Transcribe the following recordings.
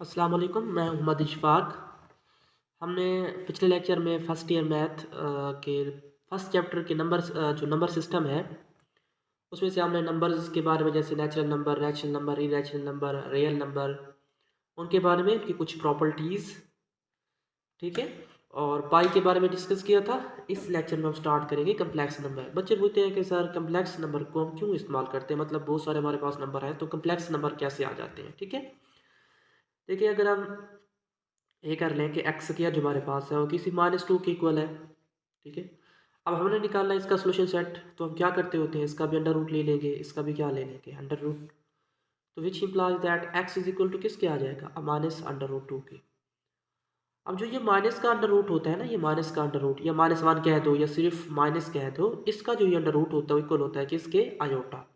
अस्सलाम वालेकुम, मैं मोहम्मद इशफ़ाक। हमने पिछले लेक्चर में फ़र्स्ट ईयर मैथ के फर्स्ट चैप्टर के जो नंबर सिस्टम है, उसमें से हमने नंबर्स के बारे में, जैसे natural number, irrational number, real number, उनके बारे में, उनकी कुछ प्रॉपर्टीज़, ठीक है, और पाई के बारे में डिस्कस किया था। इस लेक्चर में हम स्टार्ट करेंगे कम्प्लेक्स नंबर। बच्चे पूछते हैं कि सर कम्प्लेक्स नंबर को हम क्यों इस्तेमाल करते हैं, मतलब बहुत सारे हमारे पास नंबर हैं तो कम्प्लेक्स नंबर कैसे आ जाते हैं। ठीक है, देखिए अगर हम ये कर लें कि एक्स स्क्वायर जो हमारे पास है वो किसी -2 के इक्वल है। ठीक है, अब हमने निकालना है इसका सोल्यूशन सेट, तो हम क्या करते होते हैं, इसका भी अंडर रूट ले लेंगे, इसका भी क्या ले लेंगे, अंडर रूट। तो which implies that X is equal to किसके आ जाएगा, -√2 के। अब जो ये माइनस का अंडर रूट होता है ना, ये माइनस का अंडर रूट या -1 कह दो या सिर्फ माइनस कह दो, इसका जो ये अंडर रूट होता है वो इक्वल होता है किसके, आयोटा,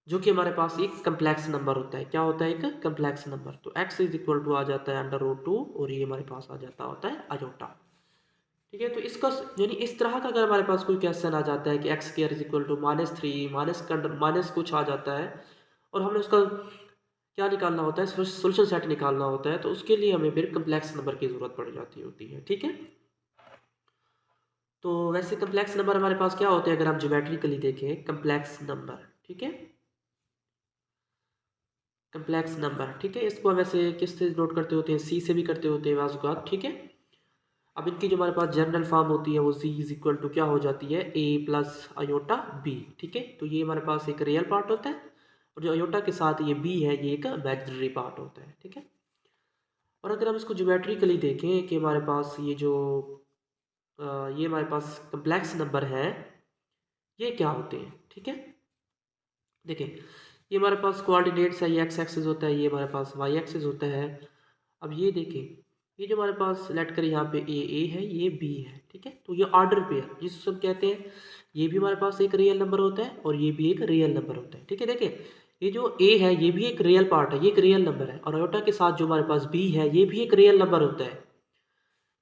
जो कि हमारे पास एक कम्प्लेक्स नंबर होता है। क्या होता है, एक कम्प्लेक्स नंबर। तो x इज इक्वल टू आ जाता है अंडर रूट 2 और ये हमारे पास आ जाता होता है आयोटा। ठीक है, तो इसका यानी इस तरह का अगर हमारे पास कोई क्वेश्चन आ जाता है कि X square is equal to -3, minus कुछ आ जाता है और हमें उसका क्या निकालना होता है, सोल्यूशन सेट निकालना होता है, तो उसके लिए हमें फिर कम्प्लेक्स नंबर की ज़रूरत पड़ जाती होती है। ठीक है, तो वैसे कम्प्लेक्स नंबर हमारे पास क्या होते हैं अगर हम ज्योमेट्रिकली देखें, कम्प्लेक्स नंबर। ठीक है, कम्प्लेक्स नंबर, ठीक है, इसको हम वैसे किस से नोट करते होते हैं, सी से भी करते होते हैं वाजुकात। ठीक है, अब इनकी जो हमारे पास जनरल फॉर्म होती है वो सी इज इक्वल टू क्या हो जाती है, ए प्लस अयोटा बी। ठीक है, तो ये हमारे पास एक रियल पार्ट होता है और जो अयोटा के साथ ये बी है ये एक इमेजिनरी पार्ट होता है। ठीक है, और अगर हम इसको ज्योमेट्रिकली देखें कि हमारे पास ये जो ये हमारे पास कम्प्लेक्स नंबर है, ये क्या होते हैं। ठीक है, देखिए ये हमारे पास कोऑर्डिनेट्स है, ये एक्स एक्सिस होता है, ये हमारे पास वाई एक्सिस होता है। अब ये देखें, ये जो हमारे पास लेट करें यहाँ पे ए है, ये बी है। ठीक है, तो ये ऑर्डर पेयर जिसको हम कहते हैं, ये भी हमारे पास एक रियल नंबर होता है और ये भी एक रियल नंबर होता है। ठीक है, देखिए ये जो ए है ये भी एक रियल पार्ट है, ये एक रियल नंबर है, और अयोटा के साथ जो हमारे पास बी है ये भी एक रियल नंबर होता है।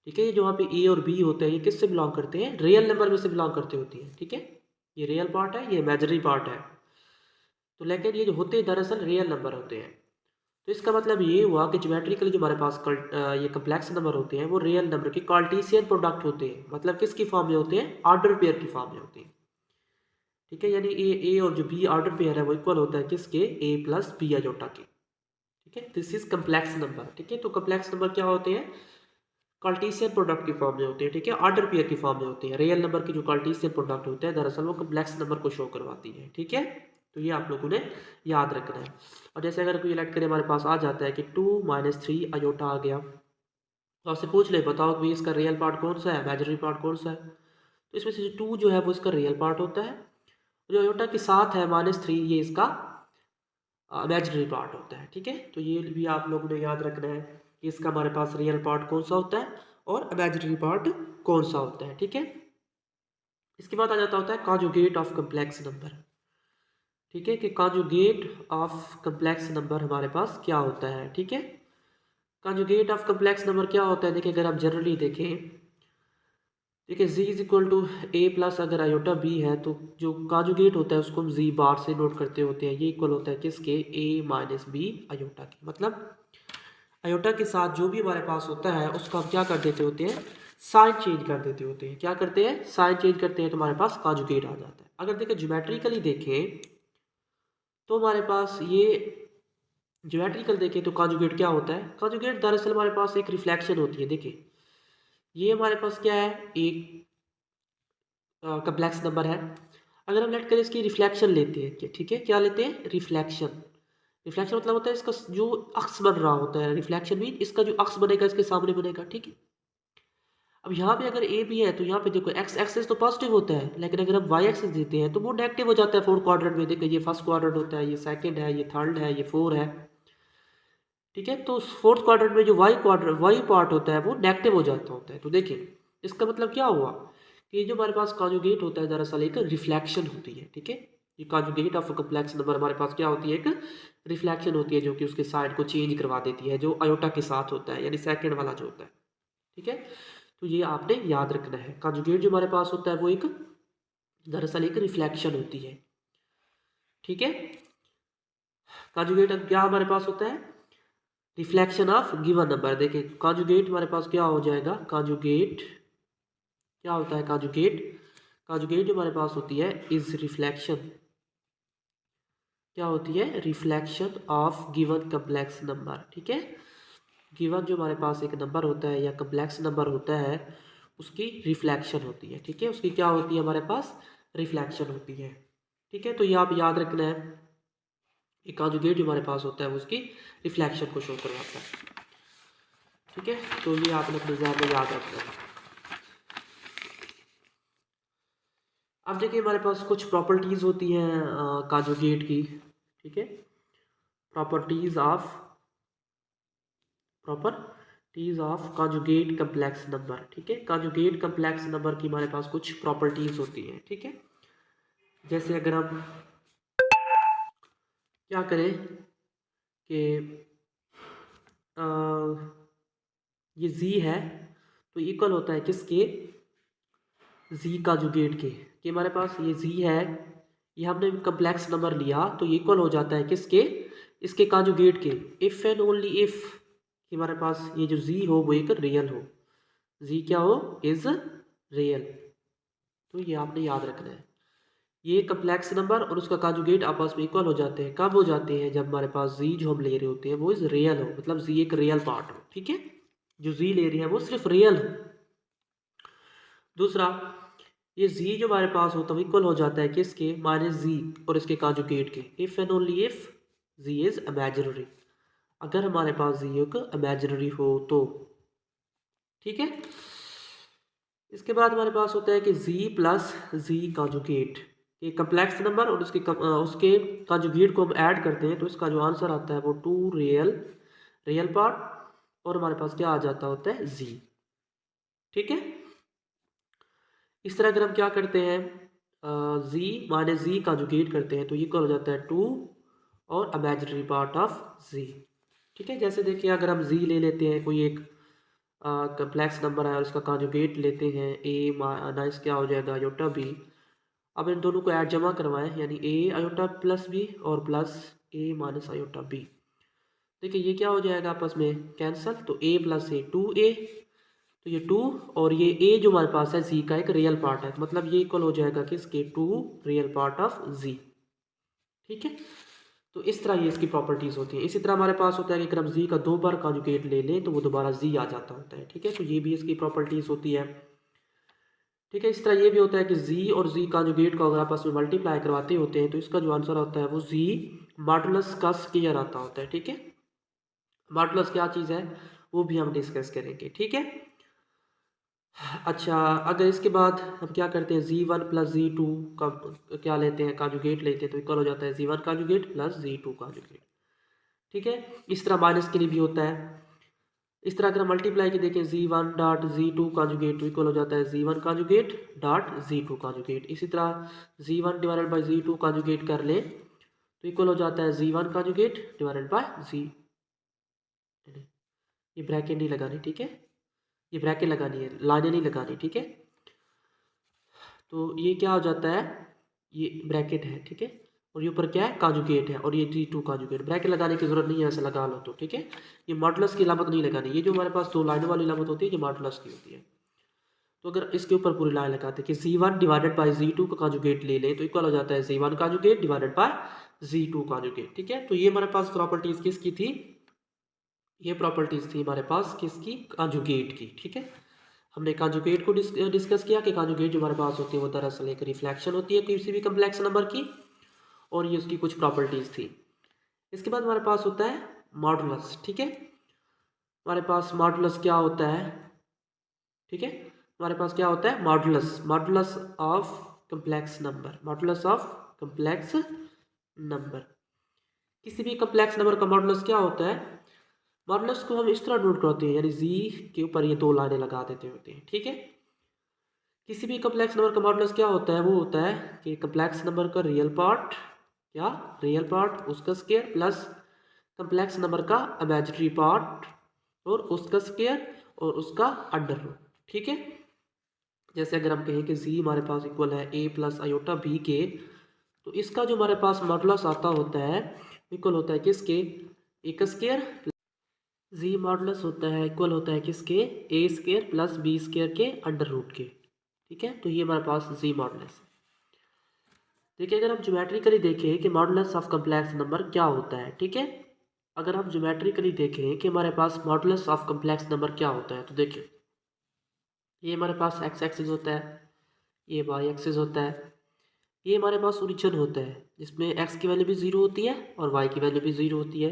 ठीक है, ये जो वहाँ पे ए और बी होते हैं ये किससे बिलोंग करते हैं, रियल नंबर में से बिलोंग करते होती है। ठीक है, ये रियल पार्ट है, ये इमेजिनरी पार्ट है। तो लेकिन ये जो होते हैं दरअसल रियल नंबर होते हैं। तो इसका मतलब ये हुआ कि ज्योमेट्रिकली जो हमारे पास ये कम्प्लेक्स नंबर होते हैं वो रियल नंबर के कार्टेशियन प्रोडक्ट होते हैं, मतलब किसकी फॉर्म में होते हैं, ऑर्डर पेयर की फॉर्म में होते हैं। ठीक है, यानी ए और जो बी ऑर्डर पेयर है वो इक्वल होता है किसके, ए प्लस बी अयोटा के। ठीक है, दिस इज कम्प्लेक्स नंबर। ठीक है, तो कम्प्लेक्स नंबर क्या होते हैं, कार्टेशियन प्रोडक्ट की फॉर्म में होते हैं। ठीक है, ऑर्डर पेयर की फॉर्म में होते हैं। रियल नंबर की जो कार्टेशियन प्रोडक्ट होता है दरअसल वो कम्प्लेक्स नंबर को शो करवाती है। ठीक है, तो ये आप लोगों ने याद रखना है। और जैसे अगर कोई लेट करें हमारे पास आ जाता है कि 2 - 3 अयोटा आ गया, तो आपसे पूछ ले बताओ कि इसका रियल पार्ट कौन सा है, इमेजिनरी पार्ट कौन सा है। तो इसमें से जो 2 जो है वो इसका रियल पार्ट होता है, जो अयोटा के साथ है -3 ये इसका इमेजिनरी पार्ट होता है। ठीक है, तो ये भी आप लोगों ने याद रखना है कि इसका हमारे पास रियल पार्ट कौन सा होता है और इमेजिनरी पार्ट कौन सा होता है। ठीक है, इसके बाद आ जाता होता है कॉन्जुगेट ऑफ कम्प्लेक्स नंबर। ठीक है, कि कॉन्जुगेट ऑफ कम्प्लेक्स नंबर हमारे पास क्या होता है। ठीक है, कॉन्जुगेट ऑफ कम्प्लेक्स नंबर क्या होता है, देखिए अगर आप जनरली देखें, देखिए z is equal to A plus अगर आयोटा बी है तो जो कॉन्जुगेट होता है उसको हम z बार से नोट करते होते हैं। ये इक्वल होता है किसके, a माइनस बी आयोटा के। मतलब आयोटा के साथ जो भी हमारे पास होता है उसको हम क्या कर देते होते हैं, साइन चेंज कर देते होते हैं। क्या करते हैं, साइन चेंज करते हैं, तो हमारे पास कॉन्जुगेट आ जाता है। अगर देखें ज्योमेट्रिकली देखें तो हमारे पास ये ज्योमेट्रिकल देखें तो कॉन्जुगेट क्या होता है, कॉन्जुगेट दरअसल हमारे पास एक रिफ्लेक्शन होती है। देखिए ये हमारे पास क्या है, एक कम्प्लेक्स नंबर है। अगर हम लेट करें इसकी रिफ्लेक्शन लेते हैं कि ठीक है, क्या लेते हैं, रिफ्लेक्शन। रिफ्लेक्शन मतलब होता है इसका जो अक्स बन रहा होता है, रिफ्लेक्शन मीन इसका जो अक्स बनेगा इसके सामने बनेगा। ठीक है, अब यहाँ पे अगर ए भी है तो यहाँ पे देखो एक्स एक्सिस तो पॉजिटिव होता है, लेकिन अगर हम वाई एक्सिस देते हैं तो वो नेगेटिव हो जाता है फोर्थ क्वाड्रेंट में। देखो ये फर्स्ट क्वाड्रेंट होता है, ये सेकंड है, ये थर्ड है, ये फोर है। ठीक है, तो फोर्थ क्वाड्रेंट में जो वाई पार्ट होता है वो नेगेटिव हो जाता होता है। तो देखिए इसका मतलब क्या हुआ कि जो हमारे पास कॉन्जुगेट होता है दरअसल एक रिफ्लेक्शन होती है। ठीक है, ये कॉन्जुगेट ऑफ कम्प्लेक्स नंबर हमारे पास क्या होती है, एक रिफ्लेक्शन होती है जो कि उसके साइड को चेंज करवा देती है, जो अयोटा के साथ होता है, यानी सेकंड वाला जो होता है। ठीक है, तो ये आपने याद रखना है, कॉन्जुगेट जो हमारे पास होता है वो एक दरअसल एक रिफ्लेक्शन होती है। ठीक है, कॉन्जुगेट क्या हमारे पास होता है, रिफ्लेक्शन ऑफ गिवन नंबर। देखिए कॉन्जुगेट हमारे पास क्या हो जाएगा, कॉन्जुगेट क्या होता है, कॉन्जुगेट कॉन्जुगेट जो हमारे पास होती है इज रिफ्लेक्शन, क्या होती है, reflection of given complex number. ठीक है, गिवन जो हमारे पास एक नंबर होता है या कम्प्लेक्स नंबर होता है उसकी रिफ्लेक्शन होती है। ठीक है, उसकी क्या होती है हमारे पास, रिफ्लेक्शन होती है। ठीक है, तो ये आप याद रखना है, एक कॉन्जुगेट जो हमारे पास होता है वो उसकी रिफ्लेक्शन को शो करवाता है। ठीक है, तो ये आपने अपने ज़हन में याद रखना है। अब देखिए हमारे पास कुछ प्रॉपर्टीज़ होती हैं कॉन्जुगेट की। ठीक है, properties of conjugate complex number. ठीक है, कॉन्जुगेट कम्प्लेक्स नंबर की हमारे पास कुछ प्रॉपर्टीज़ होती हैं। ठीक है, जैसे अगर हम क्या करें कि अ, ये जी है तो इक्वल होता है किसके, जी कॉन्जुगेट के, कि हमारे पास ये जी है, ये हमने कम्प्लेक्स नंबर लिया तो ये इक्वल हो जाता है किसके, इसके कॉन्जुगेट के। इफ़ एंड ओनली इफ़ कि हमारे पास ये जो जी हो वो एक रियल हो, जी क्या हो, इज़ रियल। तो ये आपने याद रखना है, ये कम्प्लेक्स नंबर और उसका कॉन्जुगेट आपस में इक्वल हो जाते हैं। कब हो जाते हैं, जब हमारे पास जी जो हम ले रहे होते हैं वो इज रियल हो, मतलब जी एक रियल पार्ट हो। ठीक है, जो जी ले रहे हैं वो सिर्फ रियल हो। दूसरा, ये जी जो हमारे पास होता है इक्वल हो जाता है किसके, माइनस जी और इसके कॉन्जुगेट के। If and only if Z is imaginary, अगर हमारे पास जी एक इमेजिनरी हो तो। ठीक है, इसके बाद हमारे पास होता है कि जी प्लस जी कॉन्जुगेट, ये कम्प्लेक्स नंबर और उसके कॉन्जुगेट को हम ऐड करते हैं तो इसका जो आंसर आता है वो टू रियल पार्ट और हमारे पास क्या आ जाता होता है, जी। ठीक है, इस तरह अगर हम क्या करते हैं, जी माइनस जी कॉन्जुगेट करते हैं तो ये इक्वल हो जाता है टू और इमेजिनरी पार्ट ऑफ जी। ठीक है, जैसे देखिए अगर हम जी ले लेते हैं, कोई एक कम्प्लेक्स नंबर है और इसका कॉन्जुगेट लेते हैं ए माइनस क्या हो जाएगा, आयोटा बी। अब इन दोनों को ऐड जमा करवाएं, यानी ए आयोटा प्लस बी और प्लस ए माइनस आयोटा बी। देखिए ये क्या हो जाएगा आपस में कैंसल, तो ए प्लस ए टू ए, तो ये टू और ये ए जो हमारे पास है जी का एक रियल पार्ट है, तो मतलब ये इक्वल हो जाएगा किसके, टू रियल पार्ट ऑफ जी। ठीक है, तो इस तरह ये इसकी प्रॉपर्टीज़ होती हैं। इसी तरह हमारे पास होता है कि अगर हम जी का दो बार कॉन्जुगेट ले लें तो वो दोबारा जी आ जाता होता है। ठीक है, तो ये भी इसकी प्रॉपर्टीज़ होती है। ठीक है, इस तरह ये भी होता है कि जी और जी कॉन्जुगेट को अगर आपस में मल्टीप्लाई करवाते होते हैं तो इसका जो आंसर होता है वो जी मॉडुलस का स्क्वायर आता होता है। ठीक है, मॉडुलस क्या चीज़ है वो भी हम डिस्कस करेंगे। ठीक है, अच्छा अगर इसके बाद हम क्या करते हैं, जी वन प्लस जी टू का क्या लेते हैं, कॉन्जुगेट लेते हैं तो इक्वल हो जाता है G one conjugate plus G two conjugate. ठीक है, इस तरह माइनस के लिए भी होता है। इस तरह अगर हम मल्टीप्लाई के देखें, G one dot G two conjugate तो इक्वल हो जाता है G one conjugate dot G two conjugate. इसी तरह G one divided by G two conjugate कर लें तो इक्वल हो जाता है G one conjugate divided by G, ये ब्रैकेट नहीं लगानी। ठीक है, ये ब्रैकेट लगानी है, लाइनें नहीं लगानी। ठीक है, तो ये क्या हो जाता है, ये ब्रैकेट है। ठीक है, और ये ऊपर क्या है, कॉन्जुगेट है और ये जी टू कॉन्जुगेट। ब्रैकेट लगाने की जरूरत नहीं है, ऐसे लगा लो तो। ठीक है, ये मॉडुलस की अलामत नहीं लगानी, ये जो हमारे पास दो लाइनों वाली अलामत होती है ये मॉडुलस की होती है। तो अगर इसके ऊपर पूरी लाइन लगाते हैं कि G one divided by G two का कॉन्जुगेट ले लें तो इक्वल हो जाता है G one conjugate divided by G two conjugate. ठीक है, तो ये हमारे पास प्रॉपर्टीज किसकी थी, ये प्रॉपर्टीज थी हमारे पास किसकी, कॉन्जुगेट की। ठीक है, हमने कॉन्जुगेट को डिस्कस किया कि कॉन्जुगेट जो हमारे पास होती है वो दरअसल एक रिफ्लेक्शन होती है किसी भी कम्प्लेक्स नंबर की, और ये उसकी कुछ प्रॉपर्टीज थी। इसके बाद हमारे पास होता है मॉडुलस। ठीक है, हमारे पास मॉडुलस क्या होता है, ठीक है, हमारे पास क्या होता है modulus, modulus of complex number, modulus of complex number. किसी भी कम्प्लेक्स नंबर का मॉडुलस क्या होता है, मॉडुलस को हम इस तरह नोट करते हैं, यानी जी के ऊपर ये दो लाइनें लगा देते होते हैं। ठीक है, किसी भी कम्प्लेक्स नंबर का मॉडुलस क्या होता है, वो होता है कि कम्प्लेक्स नंबर का रियल पार्ट, क्या रियल पार्ट उसका स्क्वायर प्लस कम्प्लेक्स नंबर का इमेजिनरी पार्ट और उसका स्क्वायर और उसका अंडर रूट। ठीक है, जैसे अगर हम कहें कि जी हमारे पास इक्वल है ए प्लस आयोटा बी के, तो इसका जो हमारे पास मॉडुलस आता होता है इक्वल होता है किसके, ए का स्क्वायर जी मॉडुलस होता है इक्वल होता है किसके, ए स्क्वायर प्लस बी स्क्वायर के अंडर रूट के। ठीक है, तो ये हमारे पास जी मॉडुलस है। देखिए अगर हम ज्योमेट्रिकली देखें कि मॉडुलस ऑफ कम्प्लेक्स नंबर क्या होता है, ठीक है, अगर हम ज्योमेट्रिकली देखें कि हमारे पास मॉडुलस ऑफ कम्प्लेक्स नंबर क्या होता है, तो देखिए ये हमारे पास एक्स एक्सिस होता है, ये वाई एक्सिस होता है, ये हमारे पास ओरिजिन होता है जिसमें एक्स की वैल्यू भी ज़ीरो होती है और वाई की वैल्यू भी ज़ीरो होती है,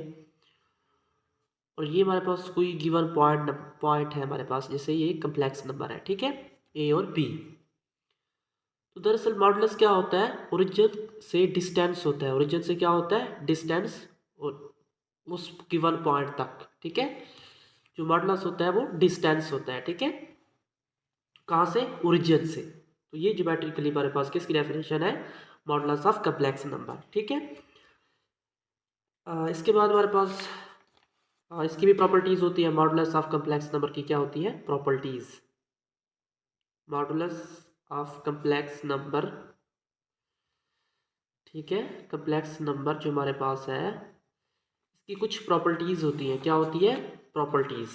और ये हमारे पास कोई गिवन पॉइंट है हमारे पास, जैसे ये कम्प्लेक्स नंबर है, ठीक है, ए और बी। तो दरअसल मॉडुलस क्या होता है, ओरिजिन से डिस्टेंस होता है, ओरिजिन से क्या होता है, डिस्टेंस, और उस गिवन पॉइंट तक, ठीक है, जो मॉडुलस होता है वो डिस्टेंस होता है, ठीक है, कहाँ से, ओरिजिन से। तो ये ज्योमेट्रिकली हमारे पास किसकी डेफिनेशन है, मॉडुलस ऑफ कम्प्लेक्स नंबर, ठीक है। इसके बाद हमारे पास इसकी भी प्रॉपर्टीज होती है, मॉडुलस ऑफ कम्प्लेक्स नंबर की क्या होती है, properties, modulus of complex number, ठीक है, कम्प्लेक्स नंबर जो हमारे पास है इसकी कुछ प्रॉपर्टीज होती हैं, क्या होती है, प्रॉपर्टीज।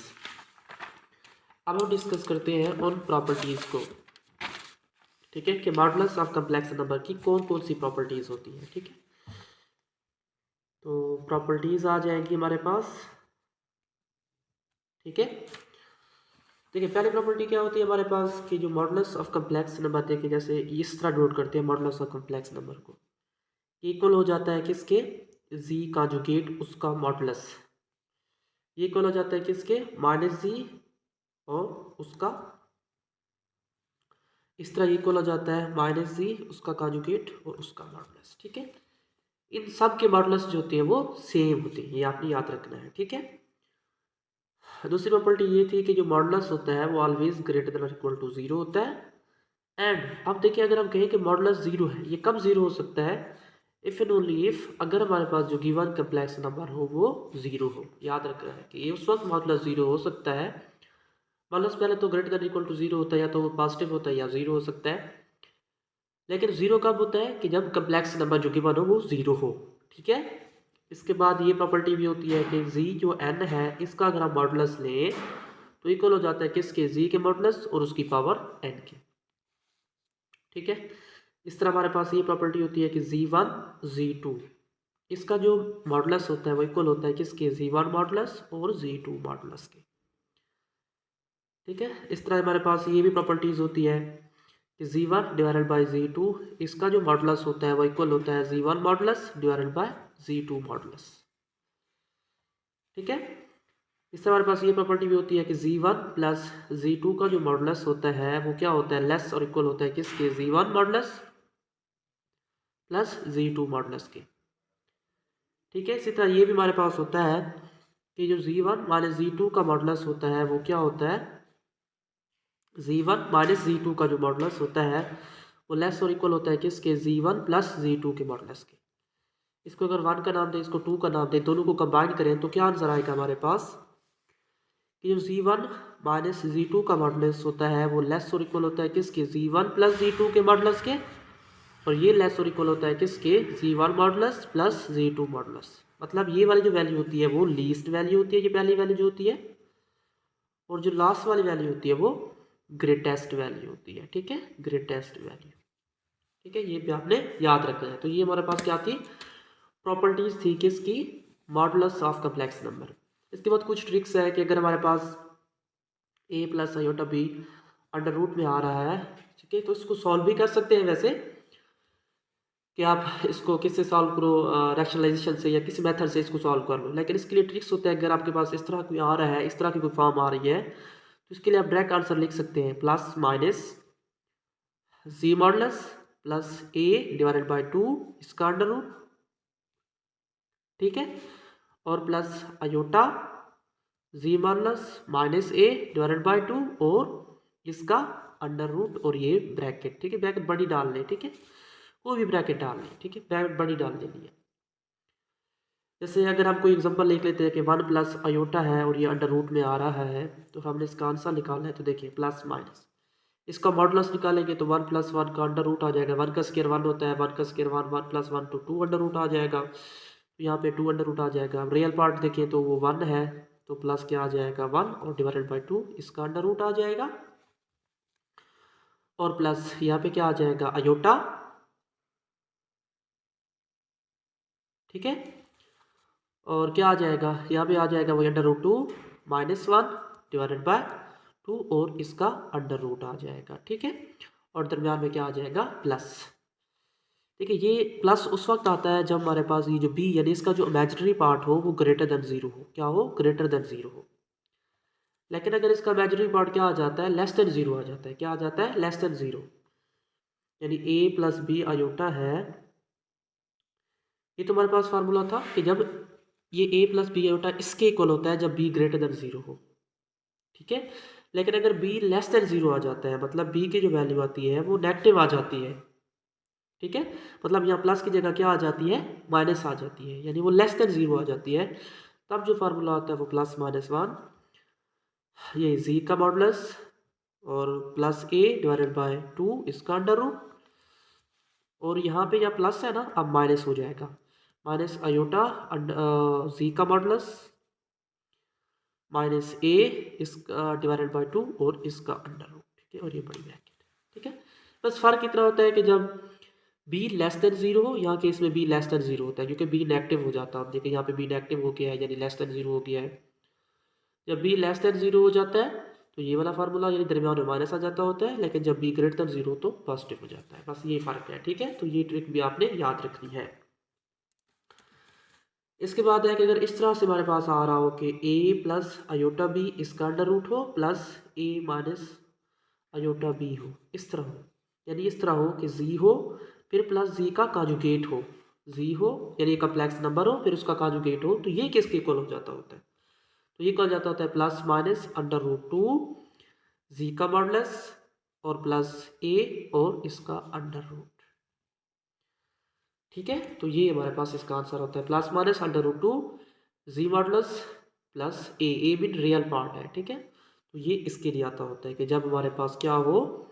अब हम डिस्कस करते हैं उन प्रॉपर्टीज को, ठीक है, कि मॉडुलस ऑफ कम्प्लेक्स नंबर की कौन कौन सी प्रॉपर्टीज होती हैं, ठीक है। तो प्रॉपर्टीज आ जाएंगी हमारे पास, ठीक है। देखिए पहली प्रॉपर्टी क्या होती है हमारे पास कि जो मॉडुलस ऑफ कम्प्लेक्स नंबर, देखिए जैसे इस तरह नोट करते हैं मॉडुलस ऑफ कम्प्लेक्स नंबर को, इक्वल हो जाता है किसके, जी कॉन्जुगेट उसका मॉडुलस, ये इक्वल हो जाता है किसके, माइनस जी और उसका, इस तरह इक्वल हो जाता है माइनस जी उसका कॉन्जुगेट और उसका मॉडुलस, ठीक है। इन सब के मॉडुलस जो होते हैं वो सेम होते हैं, ये आपने याद रखना है, ठीक है। दूसरी प्रॉपर्टी ये थी कि जो मॉडुलस होता है वो ऑलवेज ग्रेटर देन और इक्वल टू जीरो होता है। एंड अब देखिए अगर हम कहें कि मॉडुलस जीरो है, ये कब जीरो हो सकता है, इफ एंड ओनली इफ अगर हमारे पास जो गिवन कम्प्लेक्स नंबर हो वो जीरो हो। याद रखना है कि ये उस वक्त मॉडुलस जीरो हो सकता है, मॉडुलस पहले तो greater than equal to zero होता है, या तो वो पॉजिटिव होता है या जीरो हो सकता है, लेकिन जीरो कब होता है कि जब कम्प्लेक्स नंबर जो गिवन हो वो जीरो हो, ठीक है। इसके बाद ये प्रॉपर्टी भी होती है कि जी जो एन है इसका अगर हम मॉडुलस लें तो इक्वल हो जाता है किसके, जी के मॉडुलस और उसकी पावर एन के, ठीक है। इस तरह हमारे पास ये प्रॉपर्टी होती है कि जी1 जी2 इसका जो मॉडुलस होता है वो इक्वल होता है किसके, जी1 मॉडुलस और जी2 मॉडुलस के, ठीक है। इस तरह हमारे पास ये भी प्रॉपर्टीज होती है कि जी1 डिवाइडेड बाई जी2 इसका जो मॉडुलस होता है वो इक्वल होता है G1 modulus divided by G2 modulus, ठीक है। इससे हमारे पास ये प्रॉपर्टी भी होती है कि जी1 प्लस जी2 का जो मॉडुलस होता है वो क्या होता है, लेस और इक्वल होता है किसके, G1 modulus plus G2 modulus के, ठीक है। इसी तरह ये भी हमारे पास होता है कि जो जी1 माइनस जी2 का मॉडुलस होता है वो क्या होता है, जी1 माइनस जी2 का जो मॉडुलस होता है वो लेस और इक्वल होता है किसके, जी1 प्लस जी2 के मॉडुलस के। इसको अगर 1 का नाम दें, इसको 2 का नाम दें, दोनों को कंबाइन करें तो क्या आंसर आएगा हमारे पास कि जो जी1 माइनस जी2 का मॉडुलस होता है वो लेस और इक्वल होता है किसके, जी1 प्लस जी2 के मॉडुलस के, और ये लेस और इक्वल होता है किसके, G1 modulus plus G2 modulus. मतलब ये वाली जो वैल्यू होती है वो लीस्ट वैल्यू होती है, ये पहली वैल्यू जो होती है, और जो लास्ट वाली वैल्यू होती है वो ग्रेटेस्ट वैल्यू होती है, ठीक है, ग्रेटेस्ट वैल्यू, ठीक है। ये भी आपने याद रखना है। तो ये हमारे पास क्या थी, प्रॉपर्टीज थी किसकी, मॉडुलस ऑफ कम्प्लेक्स नंबर। इसके बाद कुछ ट्रिक्स है कि अगर हमारे पास A plus iota B under root में आ रहा है, ठीक है, तो इसको सॉल्व भी कर सकते हैं वैसे कि आप इसको किससे सॉल्व करो, रैशनलाइजेशन से या किसी मेथड से इसको सॉल्व कर लो, लेकिन इसके लिए ट्रिक्स होता है। अगर आपके पास इस तरह कोई आ रहा है, इस तरह की कोई फॉर्म आ रही है, तो इसके लिए आप डायरेक्ट आंसर लिख सकते हैं, plus minus Z modulus plus A divided by 2 इसका अंडर रूट, ठीक है, और plus iota Z modulus minus A divided by 2 और इसका अंडर रूट और ये ब्रैकेट, ठीक है, ब्रैकेट बड़ी डाल लें, ठीक है, कोई भी ब्रैकेट डाल लें, ठीक है, ब्रैकेट बड़ी डाल देनी है। जैसे अगर हम कोई एग्जांपल लिख लेते हैं कि 1 प्लस आयोटा है और ये अंडर रूट में आ रहा है, तो हमने इसका आंसर निकालना है, तो देखिए प्लस माइनस इसका मॉडुलस निकालेंगे तो 1 प्लस 1 का अंडर रूट आ जाएगा, 1 का स्क्वायर 1 होता है, 1 का स्क्वायर 1, 1 प्लस 1 तो 2 अंडर रूट आ जाएगा, तो यहाँ पे 2 अंडर रूट आ जाएगा। अब रियल पार्ट देखें तो वो 1 है, तो प्लस क्या आ जाएगा 1 और डिवाइडेड बाई 2 इसका अंडर रूट आ जाएगा, और प्लस यहाँ पे क्या आ जाएगा अयोटा, ठीक है। और क्या आ जाएगा यहाँ पे आ जाएगा वही under root 2 minus 1 divided by 2 और इसका अंडर रूट आ जाएगा, ठीक है। और दरम्यान में क्या आ जाएगा प्लस, ठीक है। ये प्लस उस वक्त आता है जब हमारे पास ये जो बी यानी इसका जो इमेजिनरी पार्ट हो वो ग्रेटर देन जीरो हो, क्या हो ग्रेटर देन जीरो हो। लेकिन अगर इसका इमेजिनरी पार्ट क्या आ जाता है लेस देन जीरो आ जाता है, क्या आ जाता है लेस देन जीरो, यानी ए प्लस बी आयोटा है। ये तो हमारे पास फार्मूला था कि जब ये ए प्लस बी आयोटा इसके इक्वल होता है जब बी ग्रेटर देन जीरो हो, ठीक है। लेकिन अगर बी लेस देन जीरो आ जाता है मतलब बी की जो वैल्यू आती है वो नेगेटिव आ जाती है, ठीक है। मतलब यहाँ प्लस की जगह क्या आ जाती है माइनस आ जाती है, यानी वो लेस देन जीरो आ जाती है, तब जो फार्मूला आता है वो प्लस माइनस वन, ये जी का मॉडुलस और प्लस ए डिवाइडेड बाय 2 इसका अंडर रूट, और यहाँ पे या प्लस है ना अब माइनस हो जाएगा, माइनस अयोटा जी का मॉडुलस माइनस ए इसका डिवाइडेड बाय 2 और इसका अंडर रूट, ठीक है। और ये बड़ी ब्रैकेट, ठीक है। बस फर्क इतना होता है कि जब बी लेस देन जीरो हो, यहाँ केस में बी लेस देन जीरो होता है क्योंकि बी नेगेटिव हो जाता है, हम देखें यहाँ पे बी नेगेटिव हो गया है यानी लेस देन जीरो हो गया है। जब बी लेस देन जीरो हो जाता है तो ये वाला फार्मूला यानी दरमियान में माइनस आ जाता होता है, लेकिन जब बी ग्रेटर देन जीरो तो पॉजिटिव हो जाता है, बस ये फर्क है, ठीक है। तो ये ट्रिक भी आपने याद रखनी है। इसके बाद है कि अगर इस तरह से हमारे पास आ रहा हो कि ए प्लस अयोटा बी इसका अंडर रूट हो प्लस ए माइनस अयोटा बी हो, इस तरह हो, यानी इस तरह हो कि जी हो फिर प्लस जी का कॉन्जुगेट हो, जी हो यानी कम्प्लेक्स नंबर हो फिर उसका कॉन्जुगेट हो, तो ये किसके इक्वल हो जाता होता है, तो ये कहा जाता होता है प्लस माइनस अंडर रूट 2 जी का मॉडुलस और प्लस ए और इसका अंडर रूट, ठीक है। तो ये हमारे पास इसका आंसर होता है प्लस माइनस अंडर रूट 2 जी मॉडुलस प्लस ए भी रियल पार्ट है, ठीक है। तो ये इसके लिए आता होता है कि जब हमारे पास क्या हो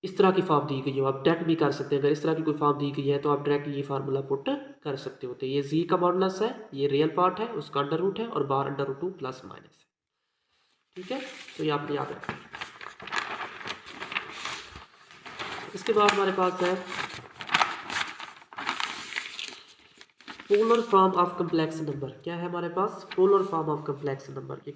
इस तरह की फॉर्म दी गई हो, आप डायरेक्ट भी कर सकते हैं, अगर इस तरह की कोई फॉर्म दी गई है तो आप डायरेक्ट ये फार्मूला पुट कर सकते होते हैं। ये जी का मॉडुलस है, ये रियल पार्ट है, उसका अंडर रूट है और बाहर अंडर रूट 2 प्लस माइनस है, ठीक है। तो ये आपने याद रखना। इसके बाद हमारे पास है polar form of complex number, क्या है हमारे पास polar form of complex number. ये